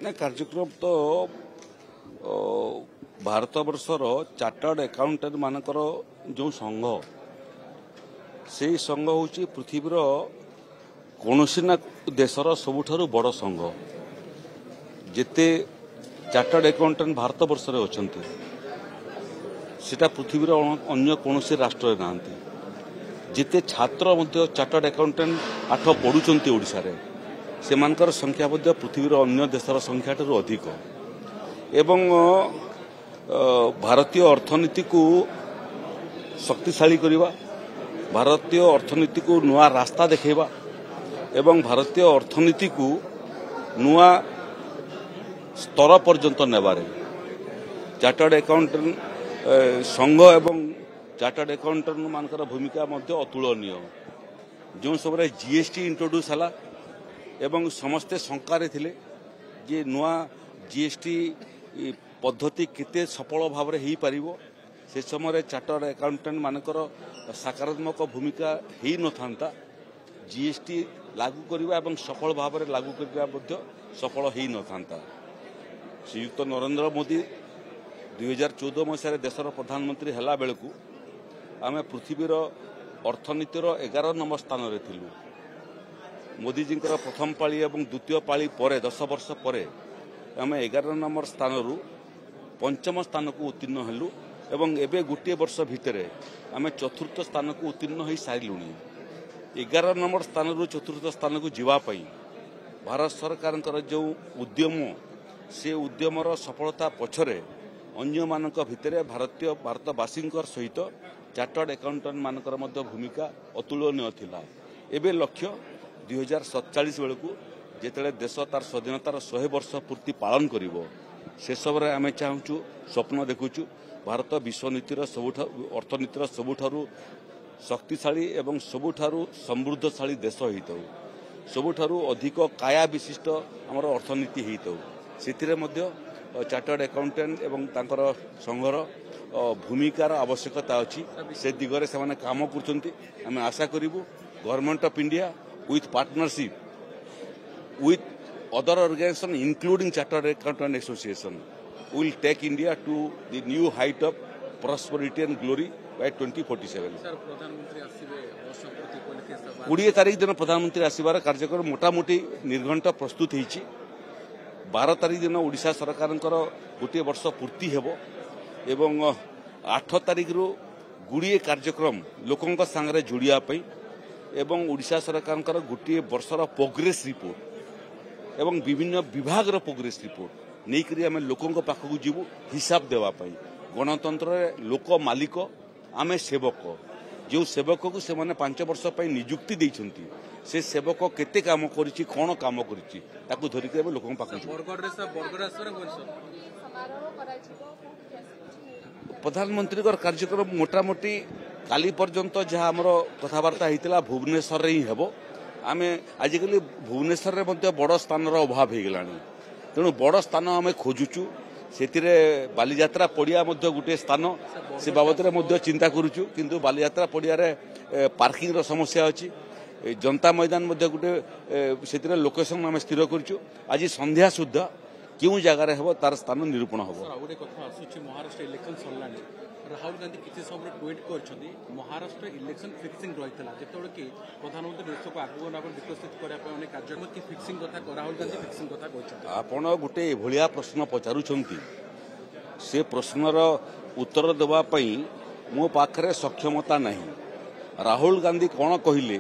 ना कार्यक्रम तो भारत वर्षर चार्टर्ड अकाउंटेंट मानकर जो संघ से संघ हूँ पृथ्वीर कौन ना देशर सबुठारु बड़ संघ जिते चार्टर्ड अकाउंटेंट भारत वर्ष अच्छा सेटा पृथ्वीर अन्य कौन राष्ट्र ना जिते छात्र चार्टर्ड अकाउंटेंट पाठ पढ़ुंट ओडिशा से मानकर संख्या पृथ्वीर अन्य देशर संख्या ठारू अधिक एवं भारतीय अर्थनीति को शक्तिशाली करवा भारतीय अर्थनीति को नुआ रास्ता देखा एवं भारतीय अर्थनीति को नुआ स्तर पर्यंत नेबारे चार्टर्ड अकाउंटेंट संघ एवं चार्टर्ड अकाउंटेंट मानकर भूमिका अतुलनीय जो सब जीएसटी इंट्रोड्यूस है एवं समस्ते शंकार थिले जे नुआ जीएसटी पद्धति केते सफल भाव में हो पारिबो से समय चार्टर्ड अकाउंटेंट मानकर सकारात्मक भूमिका ही न था जीएसटी लागू करवा एवं सफल भाव में लागू करवा सफल ही न था श्रीयुक्त नरेंद्र मोदी 2014 मसीह देशर प्रधानमंत्री हला बेलू आम पृथ्वीर अर्थनीतिर 11 नंबर स्थान में थिलु मोदीजी प्रथम पाली एवं द्वितीय पाली पर 10 वर्ष पर आम 11 नंबर स्थान रु पंचम स्थान को उत्तीर्ण हेलु एवं एबे गोटे वर्ष भितर आम चतुर्थ स्थान को उत्तीर्ण हो सारू 11 नंबर स्थान रु चतुर्थ स्थान को जीवाई भारत सरकार जो उद्यम से उद्यमर सफलता पछरे अन्य मानक भितर भारतवासी सहित चार्टर्ड अकाउंटेंट मानकर भूमिका अतुलनीय थिला एबे लक्ष्य 2047 बेलू जिते देश तार स्वाधीनतार 100 वर्ष पूर्ति पालन करिवो से सब आम चाहूँ स्वप्न देखुचु भारत विश्वनीतिर अर्थनीतिर सबुठारु शक्तिशाली एवं सबुठारु समृद्धशाली देश होइतौ सबुठारु अधिक काया विशिष्ट आमर अर्थनीति होइतौ सेतिरे मध्य चार्टर्ड अकाउंटेंट एवं तांकर संघर भूमिकार आवश्यकता अच्छी से दिगरे से माने काम करछंती आम आशा करिवु government of India with partnership with other organizations including Chartered Accountant Association will take India to the new height of prosperity and glory by 2047. 20 तारीख दिन प्रधानमंत्री आसबार कार्यक्रम मोटामोटी निर्घंट प्रस्तुत होती 12 तारीख दिन ओडिशा सरकार गोटे वर्ष पूर्ति हेबो एवं 8 तारीख रु गुड़िए कार्यक्रम लोकों सांगरे जोड़िया एवं ओडिशा सरकार गोटे वर्षर प्रोग्रेस रिपोर्ट एवं विभिन्न विभाग प्रोग्रेस रिपोर्ट नहीं करी आम लोकों पाखक जीवु हिसाब देवाई गणतंत्र लोक मालिक आम सेवक जो सेवक को से 5 वर्ष निजुक्ति देइछंती से सेवक केते काम करिछि कोन काम करिछि ताकू धरिक लोकों पाखक प्रधानमंत्री कार्यक्रम मोटामोटी काली पर्यंत जहाँ आमर कथबार्ता होता भुवनेश्वर ही हेबो आम आजिकल भुवनेश्वर में बड़ स्थान अभाव हो गला तेणु बड़ स्थान आम खोजुचु से बालीजात्रा पड़िया गोटे स्थान से बाबद में चिंता करुचु किंतु बालीजात्रा पड़िया पार्किंग समस्या अच्छी जनता मैदान गोटे से लोकेशन आम स्थिर करुचु आज संध्या सुधा क्यों जगार हे तार स्थान निरूपण हम महाराष्ट्र इलेक्शन सरलानी राहुल गांधी किसी समय ट्वीट कर महाराष्ट्र इलेक्शन फिक्सिंग रही है कि प्रधानमंत्री देश को आगे विकसित करने कार्यक्रम की फिक्सिंग कथा राहुल गांधी फिक्सिंग कथा आपण गोटे एभलिया प्रश्न पचारुछंती से प्रश्नर उत्तर देवाई मो पाखरे सक्षमता नहीं राहुल गांधी कौन कहले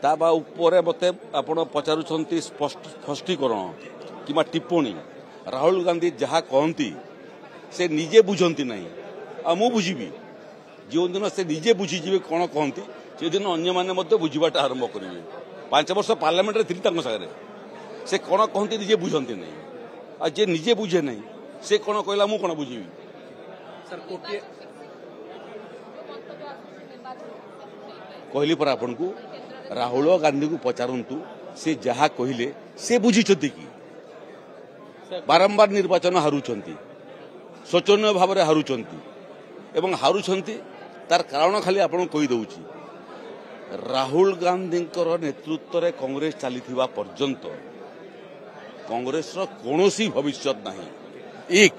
ता उपरे मते आपण पचारुछंती स्पष्टीकरण कि टिप्पणी राहुल गांधी जहाँ कहती से निजे बुझंती नहीं आ मु बुझी जो दिन से निजे बुझीजे कौन कहती से दिन अन्य माने बुझाटा आरंभ करेंगे 5 वर्ष पार्लियामेंट थी सागर से कौन कहती निजे बुझंती नहीं आ जे निजे बुझे नहीं से कौन कहला मु कौन बुझी कहली पर आपन को राहुल गांधी को पचारंतु से जहाँ कहले से बुझी कि बारंबार निर्वाचन हारुंट शोचनीय भाव में हारुंट एवं हारुंट तार कारण खाली आपन कहीदे राहुल गांधी नेतृत्व में कांग्रेस चली पर्यंत कांग्रेस कौन भविष्य ना एक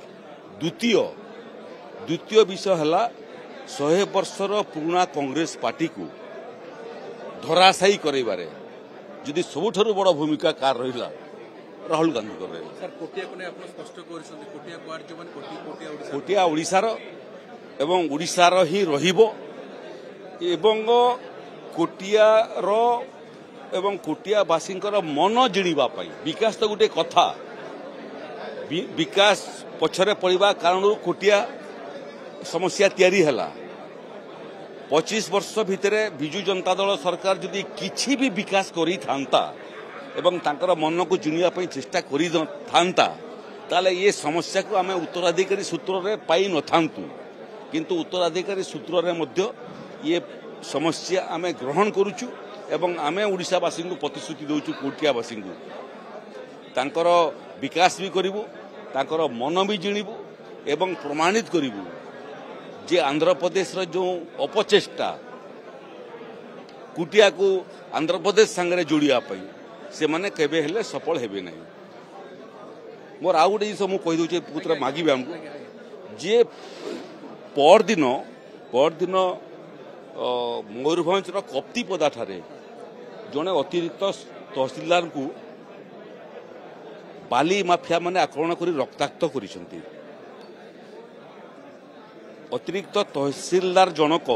द्वितीय विषय है 100 वर्षर पुराना कांग्रेस पार्टी को धराशायी करारे जदि सबुठ बड़ भूमिका कार रहा राहुल गांधी कर रहे सर कोटिया को आप स्पष्ट कोटिया कुआर जो कोटिया ओडिशार एवं ओडिशार ही रहिबो एवं कोटियार एवं कोटियावासींकर मन जिणिबा पई विकास तो गोटे कथा विकास पछरे पड़िबा कारण कोटिया समस्या तैयारी हला 25 वर्ष भितर बिजु जनता दल सरकार जदि किछि भी विकास करि थांता एवं तांकर मन को जिणिया पई चेष्टा करि थांता ताले ये समस्या को आमे उत्तराधिकारी सूत्र रे पाई न थांतु किंतु उत्तराधिकारी सूत्र रे मध्य ये समस्या आमे ग्रहण करूछु एवं आमे ओडिशावासी को प्रतिश्रुति दउछु कोटियावासी को तांकर विकास भी करिवु तांकर मन भी जिणिबु एवं प्रमाणित करिवु जे आंध्र प्रदेश रो जो अपचेष्टा कुटिया को आंध्र प्रदेश संगे जोड़िया पई से माने केबे हेले सफल हेबे नहीं मोर आउ गोटे जिस मुझे कहीदे पुत्र मागिबे हमको जे परदिन मयूरभंज कप्तिपदा ठारे जड़े अतिरिक्त तहसीलदार को बाली माफिया माने आक्रमण कर रक्ताक्त कर अतिरिक्त तहसीलदार जनक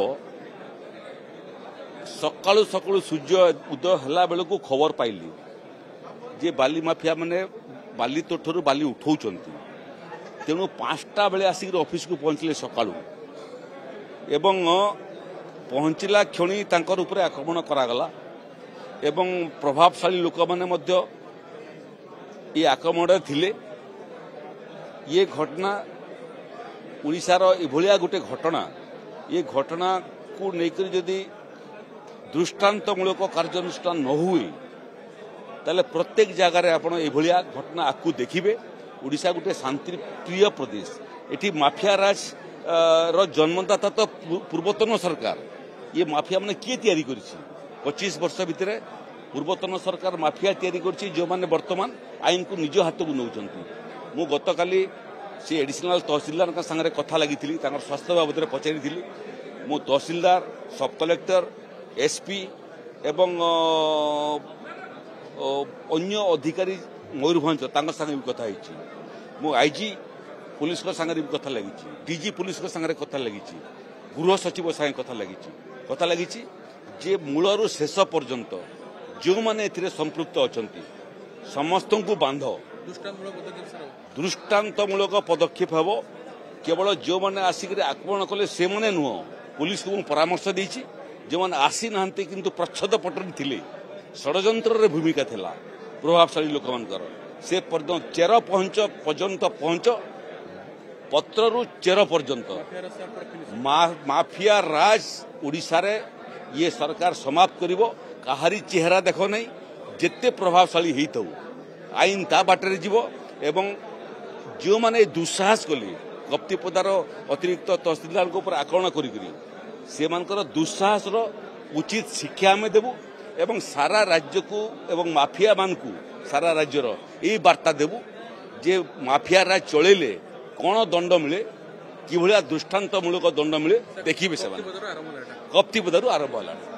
सकाळु सकाळु सूर्य उदय हला बेल को खबर पाइली जे बाली माफिया माने बाली तोठरू बाली उठाउछंती तेणु 5टा बेले आसिक ऑफिस को पहुंचले सकाळु एवं पहुंचला क्षणी तांकर उपरे आक्रमण करागला एवं प्रभावशाली लोक माने मध्य ये आक्रमण थिले ये घटना ओडिशार एभलिया गोटे घटना ये घटना को लेकर जदि दृष्टांतमूलक कार्यानुष्ठान न हुए ताले प्रत्येक जगार आपण एभलिया घटना आकु देखिबे ओडिशा गोटे शांति प्रिय प्रदेश एठी माफिया राज रो जन्मदाता तो पूर्वतन सरकार ये माफिया माने किए तैयारी करछि 25 वर्ष भितर पूर्वतन सरकार माफिया तैयारी करछि जो माने वर्तमान आईन को निज हाथ को नौचंती मु गतकाली से एडिशनल तहसीलदार का संगे कथा लगी स्वास्थ्य बाबद में पचारि मु तहसीलदार सब कलेक्टर एसपी एवं अन्य अधिकारी मयूरभंज संगे भी कथा मु आईजी पुलिस संगे भी कथा लगी डीजी पुलिस संगे कथा लगी गृह सचिव संगे कथा लगी जे मूलरू शेष पर्यंत जो माने एथिरे संपृक्त अछंती समस्त को बांध दृष्टांतमूलक पदक्षेप हेब केवल जो मैंने आसिक आक्रमण कले से मैंने नुह पुलिस को परामर्श देछि जो मैंने आसी ना किंतु प्रच्छद पटन थिले षड्यंत्र भूमिका थिला प्रभावशाली लोक मानकर से चेर पर्यंत पहुंच पत्रु चेर पर्यंत माफिया राज ओडिशा रे ये सरकार समाप्त करिवो काहारी चेहरा देखो नहीं जेते प्रभावशाली हेइथौ आईन ता बाटरे जीवो एवं जो माने दुस्साहस कले कप्तिपदार अतिरिक्त तहसीलदार ऊपर आक्रमण कर दुस्साहस उचित शिक्षा आम देवु एवं सारा राज्य को एवं माफिया मान को सारा राज्यर यही वार्ता देवु जे माफिया राज चलेले कौन दंड मिले कि दृष्टांतमूलक दंड मिले देखिए से कप्तिपदारू आरंभ है।